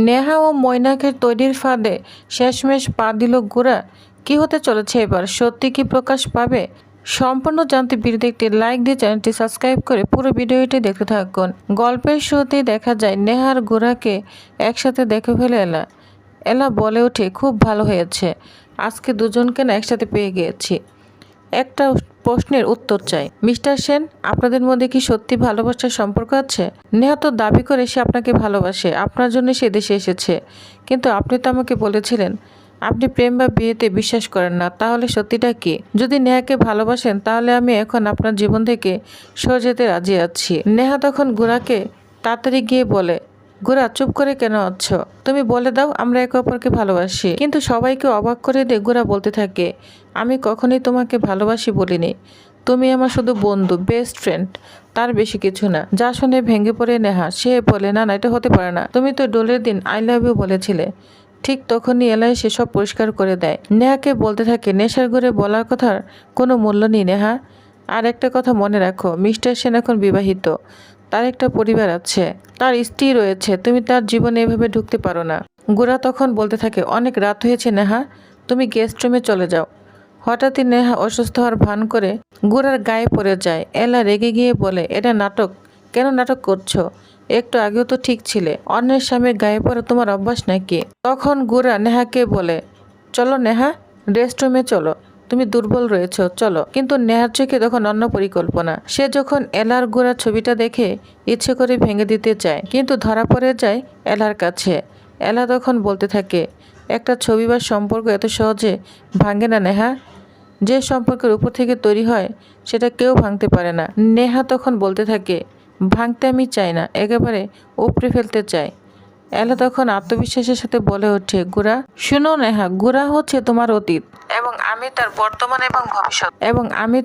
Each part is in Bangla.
নেহা ও মৈনাকের তৈরির ফাঁদে শেষমেশ পা দিল গোরা। কি হতে চলেছে এবার? সত্যি কি প্রকাশ পাবে? সম্পূর্ণ জানতে ভিডিওতে একটি লাইক দিয়ে চ্যানেলটি সাবস্ক্রাইব করে পুরো ভিডিওটি দেখতে থাকুন। গল্পের শুরুতেই দেখা যায় নেহা আর গোরাকে একসাথে দেখে ফেলে এলা। এলা বলে ওঠে, খুব ভালো হয়েছে, আজকে দুজনকে না একসাথে পেয়ে গিয়েছি। একটা প্রশ্নের উত্তর চাই মিস্টার সেন, আপনাদের মধ্যে কি সত্যি ভালোবাসার সম্পর্ক আছে? নেহা তো দাবি করে সে আপনাকে ভালোবাসে, আপনার জন্য সে দেশে এসেছে, কিন্তু আপনি তো আমাকে বলেছিলেন আপনি প্রেম বা বিয়েতে বিশ্বাস করেন না। তাহলে সত্যিটা কি? যদি নেহাকে ভালোবাসেন তাহলে আমি এখন আপনার জীবন থেকে সরে যেতে রাজি আছি। নেহা তখন গোরাকে তাড়াতাড়ি গিয়ে বলে, গোরা চুপ করে কেন আছো? তুমি বলে দাও আমরা একে অপরকে ভালোবাসি। কিন্তু সবাইকে অবাক করে দিয়ে গোরা বলতে থাকে, আমি কখনোই তোমাকে ভালোবাসি বলিনি, তুমি আমার শুধু বন্ধু, বেস্ট ফ্রেন্ড, তার বেশি কিছু না। যা শুনে ভেঙে পড়ে নেহা। সে বলে, না না, এটা হতে পারে না, তুমি তো ডোলের দিন আই লাভ ইউ বলেছিলে। ঠিক তখনই এলাই সে সব পরিষ্কার করে দেয়। নেহাকে বলতে থাকে, নেশার ঘরে বলার কথার কোনো মূল্য নেই নেহা। আর একটা কথা মনে রাখো, মিস্টার সেন এখন বিবাহিত, তার একটা পরিবার আছে, তার স্ত্রী রয়েছে, তুমি তার জীবনে এভাবে ঢুকতে পারো না। গোরা তখন বলতে থাকে, অনেক রাত হয়েছে নেহা, তুমি গেস্ট রুমে চলে যাও। হঠাৎই নেহা অসুস্থ হওয়ার ভান করে গোরার গায়ে পড়ে যায়। এলা রেগে গিয়ে বলে, এটা নাটক, কেন নাটক করছো? একটু আগেও তো ঠিক ছিলে, অন্যের স্বামীর গায়ে পড়ে তোমার অভ্যাস নাকি? তখন গোরা নেহাকে বলে, চলো নেহা, রেস্ট রুমে চলো, তুমি দুর্বল রয়েছ, চলো। কিন্তু নেহার চোখে তখন অন্য পরিকল্পনা। সে যখন এলার গোরার ছবিটা দেখে ইচ্ছে করে ভেঙে দিতে চায়, কিন্তু ধরা পড়ে যায় এলার কাছে। এলা তখন বলতে থাকে, একটা ছবি বা সম্পর্ক এত সহজে ভাঙে না নেহা। যে সম্পর্কের উপর থেকে তৈরি হয় সেটা কেউ ভাঙতে পারে না। নেহা তখন বলতে থাকে, ভাঙতে আমি চাই না, একেবারে উপড়ে ফেলতে চাই। এলা তখন আত্মবিশ্বাসের সাথে বলে ওঠে, গোরা শুনো নেহা, গোরা হচ্ছে তোমার অতীত এবং আমি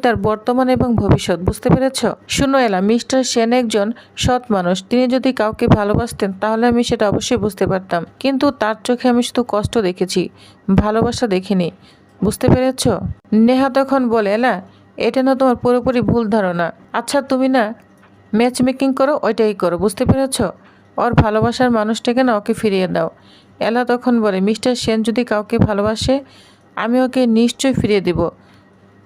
তার বর্তমান এবং ভবিষ্যৎ, বুঝতে পেরেছ? শুনো এলা, মিস্টার সেন একজন সৎ মানুষ, তিনি যদি কাউকে ভালোবাসতেন তাহলে আমি সেটা অবশ্যই বুঝতে পারতাম, কিন্তু তার চোখে আমি শুধু কষ্ট দেখেছি, ভালোবাসা দেখিনি, বুঝতে পেরেছ? নেহা তখন বলে, এলা এটা না তোমার পুরোপুরি ভুল ধারণা। আচ্ছা তুমি না ম্যাচ মেকিং করো, ওইটাই করো, বুঝতে পেরেছ? ওর ভালোবাসার মানুষটাকে না ওকে ফিরিয়ে দাও। এলা তখন বলে, মিস্টার সেন যদি কাউকে ভালোবাসে আমি ওকে নিশ্চয়ই ফিরিয়ে দেব,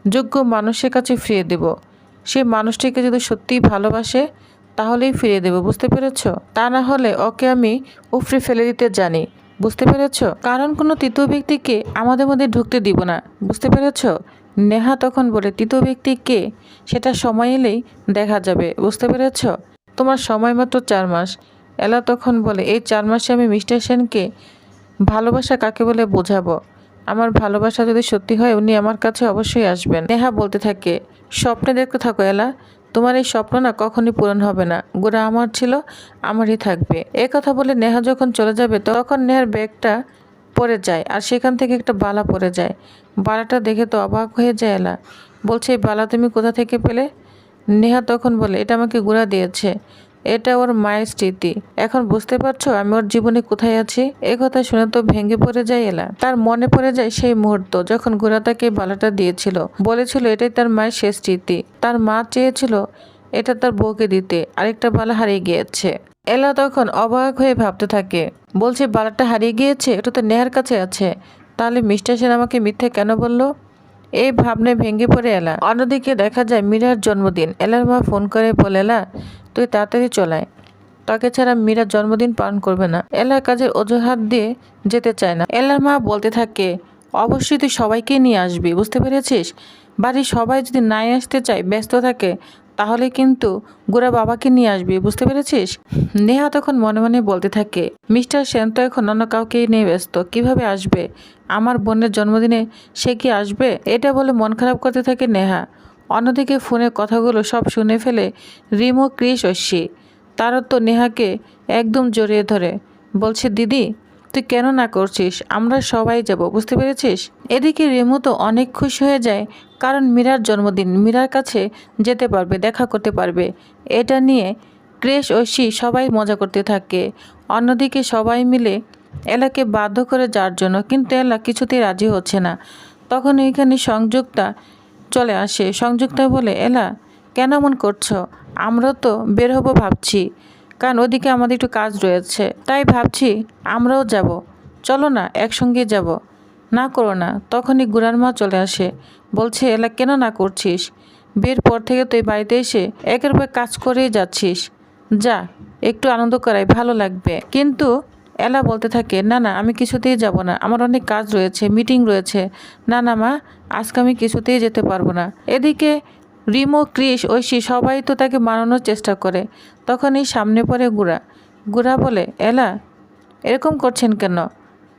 যোগ্য মানুষের কাছে ফিরিয়ে দেব। সে মানুষটিকে যদি সত্যিই ভালোবাসে তাহলেই ফিরিয়ে দেব, বুঝতে পেরেছ? তা না হলে ওকে আমি উপড়ে ফেলে দিতে জানি, বুঝতে পেরেছ? কারণ কোনো তৃতীয় ব্যক্তিকে আমাদের মধ্যে ঢুকতে দিব না, বুঝতে পেরেছ? নেহা তখন বলে, তৃতীয় ব্যক্তি কে সেটা সময় এলেই দেখা যাবে, বুঝতে পেরেছ? তোমার সময় মাত্র 4 মাস। এলা তখন বলে, এই 4 মাসে আমি মিস্টার সেনকে ভালোবাসা কাকে বলে বোঝাবো। আমার ভালোবাসা যদি সত্যি হয় উনি আমার কাছে অবশ্যই আসবেন। নেহা বলতে থাকে, স্বপ্নে দেখতে থাকো এলা, তোমার এই স্বপ্ন না কখনই পূরণ হবে না। গোরা আমার ছিল, আমারই থাকবে। এ কথা বলে নেহা যখন চলে যাবে তখন নেহার ব্যাগটা পড়ে যায় আর সেখান থেকে একটা বালা পড়ে যায়। বালাটা দেখে তো অবাক হয়ে যায় এলা, বলছে, এই বালা তুমি কোথা থেকে পেলে? নেহা তখন বলে, এটা আমাকে গোরা দিয়েছে, এটা ওর মায়ের স্মৃতি। এখন বুঝতে পারছো আমি ওর জীবনে কোথায় আছি? এ কথা শুনে তো ভেঙে পড়ে যায় এলা। তার মনে পড়ে যায় সেই মুহূর্ত যখন গোরা তাকে বালাটা দিয়েছিল, বলেছিল এটাই তার মায়ের শেষ স্মৃতি। তার মা চেয়েছিল এটা তার বউকে দিতে, আরেকটা বালা হারিয়ে গিয়েছে। এলা তখন অবাক হয়ে ভাবতে থাকে, বলছে বালাটা হারিয়ে গিয়েছে, এটা তো নেহার কাছে আছে, তাহলে মিস্টার সেন আমাকে মিথ্যে কেন বললো? এই ভাবনায় ভেঙে পড়ে এলা। অন্যদিকে দেখা যায় মীরার জন্মদিন। এলার মা ফোন করে বলে, এলা তুই তাড়াতাড়ি চলায়, তাকে ছাড়া মীরার জন্মদিন পালন করবে না। এলা কাজের অজুহাত দিয়ে যেতে চায় না। এলার মা বলতে থাকে, অবশ্যই তুই সবাইকে নিয়ে আসবি, বুঝতে পেরেছিস? বাড়ির সবাই যদি নাই আসতে চায়, ব্যস্ত থাকে, তাহলে কিন্তু গোরা বাবাকে নিয়ে আসবি, বুঝতে পেরেছিস? নেহা তখন মনে মনে বলতে থাকে, মিস্টার সেন তো এখন অন্য কাউকে নিয়ে ব্যস্ত, কিভাবে আসবে? আমার বোনের জন্মদিনে সে কি আসবে? এটা বলে মন খারাপ করতে থাকে নেহা। অন্যদিকে ফোনের কথাগুলো সব শুনে ফেলে রিমো, ক্রিস, ঐশী। তারা তো নেহাকে একদম জড়িয়ে ধরে বলছে, দিদি তুই কেন না করছিস, আমরা সবাই যাব, বুঝতে পেরেছিস? এদিকে রিমু তো অনেক খুশি হয়ে যায়, কারণ মীরার জন্মদিন, মীরার কাছে যেতে পারবে, দেখা করতে পারবে। এটা নিয়ে ক্রিস, ঐশী সবাই মজা করতে থাকে। অন্যদিকে সবাই মিলে এলাকে বাধ্য করে যাওয়ার জন্য, কিন্তু এলা কিছুতেই রাজি হচ্ছে না। তখন এখানে সংযুক্তা চলে আসে। সংযুক্তা বলে, এলা কেন এমন করছো? আমরা তো বের হবো ভাবছি, কারণ ওদিকে আমাদের একটু কাজ রয়েছে, তাই ভাবছি আমরাও যাব, চলো না একসঙ্গে যাব। না করো না। তখনই গুড়ার মা চলে আসে, বলছে এলা কেন না করছিস? বিয়ের পর থেকে তুই বাড়িতে এসে একের পর কাজ করেই যাচ্ছিস, যা একটু আনন্দ করাই ভালো লাগবে। কিন্তু এলা বলতে থাকে, না না আমি কিছুতেই যাব না, আমার অনেক কাজ রয়েছে, মিটিং রয়েছে। না না মা, আজকে আমি কিছুতেই যেতে পারবো না। এদিকে রিমো, ক্রিস, ঐশী সবাই তো তাকে মানানোর চেষ্টা করে। তখনই সামনে পড়ে গুড়া। গুড়া বলে, এলা এরকম করছেন কেন?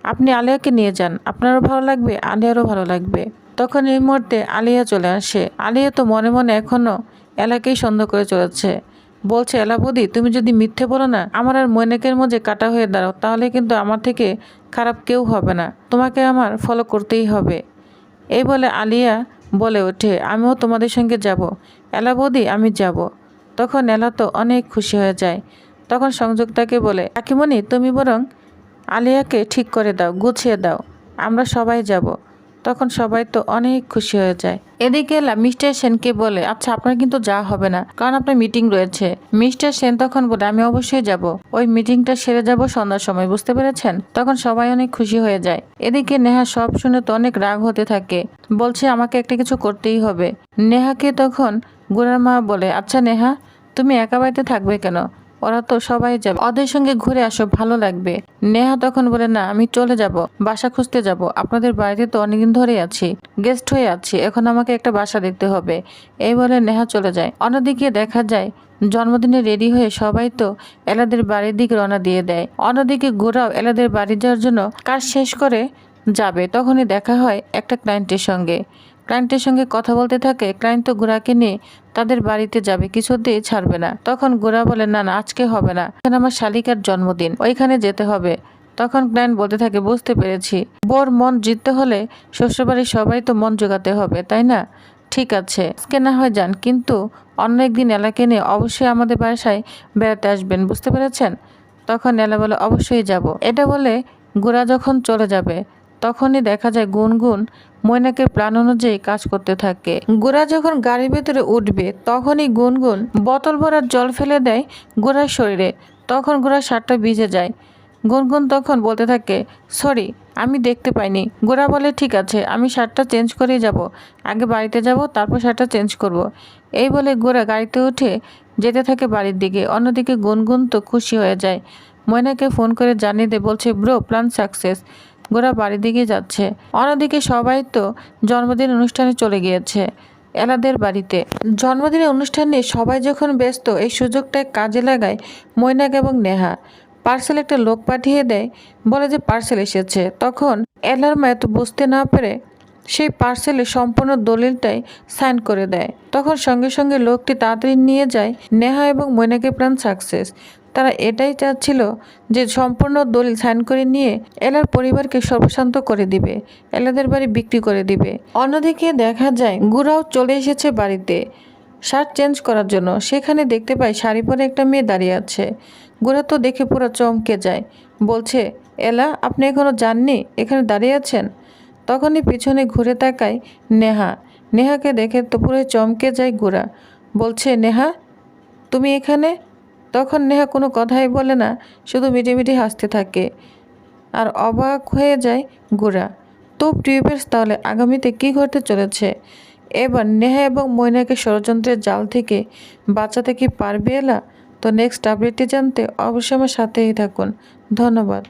আপনি আলিয়াকে নিয়ে যান, আপনারও ভালো লাগবে, আলিয়ারও ভালো লাগবে। তখন এই মুহূর্তে আলিয়া চলে আসে। আলিয়া তো মনে মনে এখনও এলাকেই সন্দেহ করে চলেছে। বলছে, এলা বৌদি তুমি যদি মিথ্যে বলো না, আমার আর মৈনাকের মধ্যে কাটা হয়ে দাঁড়াও, তাহলে কিন্তু আমার থেকে খারাপ কেউ হবে না, তোমাকে আমার ফলো করতেই হবে। এই বলে আলিয়া বলে ওঠে, আমিও তোমাদের সঙ্গে যাব। এলা বৌদি আমি যাব। তখন এলা তো অনেক খুশি হয়ে যায়। তখন সংযুক্তাকে বলে, কাকিমণি তুমি বরং আলিয়াকে ঠিক করে দাও, গুছিয়ে দাও, আমরা সবাই যাব। তখন সবাই তো অনেক খুশি হয়ে যায়। এদিকে এলা মিস্টার সেনকে বলে, আচ্ছা আপনার কিন্তু যাওয়া হবে না, কারণ আপনার মিটিং রয়েছে। মিস্টার সেন তখন বলে, আমি অবশ্যই যাব, ওই মিটিংটা সেরে যাব সন্ধ্যার সময়, বুঝতে পেরেছেন? তখন সবাই অনেক খুশি হয়ে যায়। এদিকে নেহা সব শুনে তো অনেক রাগ হতে থাকে, বলছে আমাকে একটা কিছু করতেই হবে। নেহাকে তখন গুড়ার মা বলে, আচ্ছা নেহা তুমি একা বাড়িতে থাকবে কেন? ওরা তো সবাই যাবে, ওদের সঙ্গে ঘুরে আসো, ভালো লাগবে। নেহা তখন বলে, না আমি চলে যাব, বাসা খুঁজতে যাব, আপনাদের বাড়িতে তো অনেকদিন ধরেই আছি, গেস্ট হয়ে আছি, এখন আমাকে একটা বাসা দেখতে হবে। এই বলে নেহা চলে যায়। অন্যদিকে দেখা যায় জন্মদিনে রেডি হয়ে সবাই তো এলাদের বাড়ির দিকে রওনা দিয়ে দেয়। অন্যদিকে গোরাও এলাদের বাড়ি যাওয়ার জন্য কাজ শেষ করে যাবে। তখনই দেখা হয় একটা ক্লায়েন্টের সঙ্গে। ক্লায়েন্টের সঙ্গে কথা বলতে থাকে। ক্লায়েন্ট তো গোরাকে নিয়ে তাদের বাড়িতে যাবে, কিছুতেই ছাড়বে না। তখন গোরা বলে, না না আজকে হবে না, এখানে আমার শালিকার জন্মদিন, ওইখানে যেতে হবে। তখন ক্লায়েন্ট বলতে থাকে, বুঝতে পেরেছি, বোর মন জিততে হলে শ্বশুরবাড়ির সবাই তো মন জোগাতে হবে, তাই না? ঠিক আছে আজকে না হয় যান, কিন্তু অন্য একদিন এলাকে নিয়ে অবশ্যই আমাদের বাসায় বেড়াতে আসবেন, বুঝতে পেরেছেন? তখন এলা বলে, অবশ্যই যাব। এটা বলে গোরা যখন চলে যাবে তখনই দেখা যায় গুনগুন মৈনাকের প্ল্যান অনুযায়ী কাজ করতে থাকে। গোরা যখন গাড়ির ভেতরে উঠবে তখনই গুনগুন বোতল ভরার জল ফেলে দেয় গোরার শরীরে। তখন গোরার শার্টটা ভিজে যায়। গুনগুন তখন বলতে থাকে, সরি আমি দেখতে পাইনি। গোরা বলে, ঠিক আছে আমি শার্টটা চেঞ্জ করেই যাব, আগে বাড়িতে যাব তারপর শার্টটা চেঞ্জ করব। এই বলে গোরা গাড়িতে উঠে যেতে থাকে বাড়ির দিকে। অন্যদিকে গুনগুন তো খুশি হয়ে যায়, ময়নাকে ফোন করে জানিয়ে দেয়, বলছে ব্রো প্ল্যান সাকসেস, গোরা বাড়ির দিকে যাচ্ছে। অন্যদিকে সবাই তো জন্মদিন অনুষ্ঠানে চলে গিয়েছে এলাদের বাড়িতে। জন্মদিনের অনুষ্ঠানে সবাই যখন ব্যস্ত, এই সুযোগটা কাজে লাগায় মৈনাক এবং নেহা। পার্সেল একটা লোক পাঠিয়ে দেয়, বলে যে পার্সেল এসেছে। তখন এলার মা এত বুঝতে না পেরে সেই পার্সেলে সম্পূর্ণ দলিলটাই সাইন করে দেয়। তখন সঙ্গে সঙ্গে লোকটি তাড়াতাড়ি নিয়ে যায় নেহা এবং মৈনাকের প্ল্যান সাকসেস। তারা এটাই চাচ্ছিল যে সম্পূর্ণ দলিল সাইন করে নিয়ে এলার পরিবারকে সর্বশান্ত করে দিবে, এলাদের বাড়ি বিক্রি করে দিবে। অন্যদিকে দেখা যায় গুড়াও চলে এসেছে বাড়িতে শার্ট চেঞ্জ করার জন্য। সেখানে দেখতে পায় শাড়ি পরে একটা মেয়ে দাঁড়িয়ে আছে। গুড়া তো দেখে পুরো চমকে যায়, বলছে, এলা আপনি এখনো যাননি, এখানে দাঁড়িয়ে আছেন? তখনই পিছনে ঘুরে তাকায় নেহা। নেহাকে দেখে তো পুরো চমকে যায় গুড়া, বলছে, নেহা তুমি এখানে? তখন নেহা কোনো কথাই বলে না, শুধু মিটিমিটি হাসতে থাকে। আর অবাক হয়ে যায় গুড়া। তো টিউবের তাহলে আগামীতে কী ঘটতে চলেছে? এবার নেহা এবং মৈনাকে ষড়যন্ত্রের জাল থেকে বাঁচাতে কি পারবে এলা? তো নেক্সট আপডেটটি জানতে অবশ্যই আমার সাথেই থাকুন। ধন্যবাদ।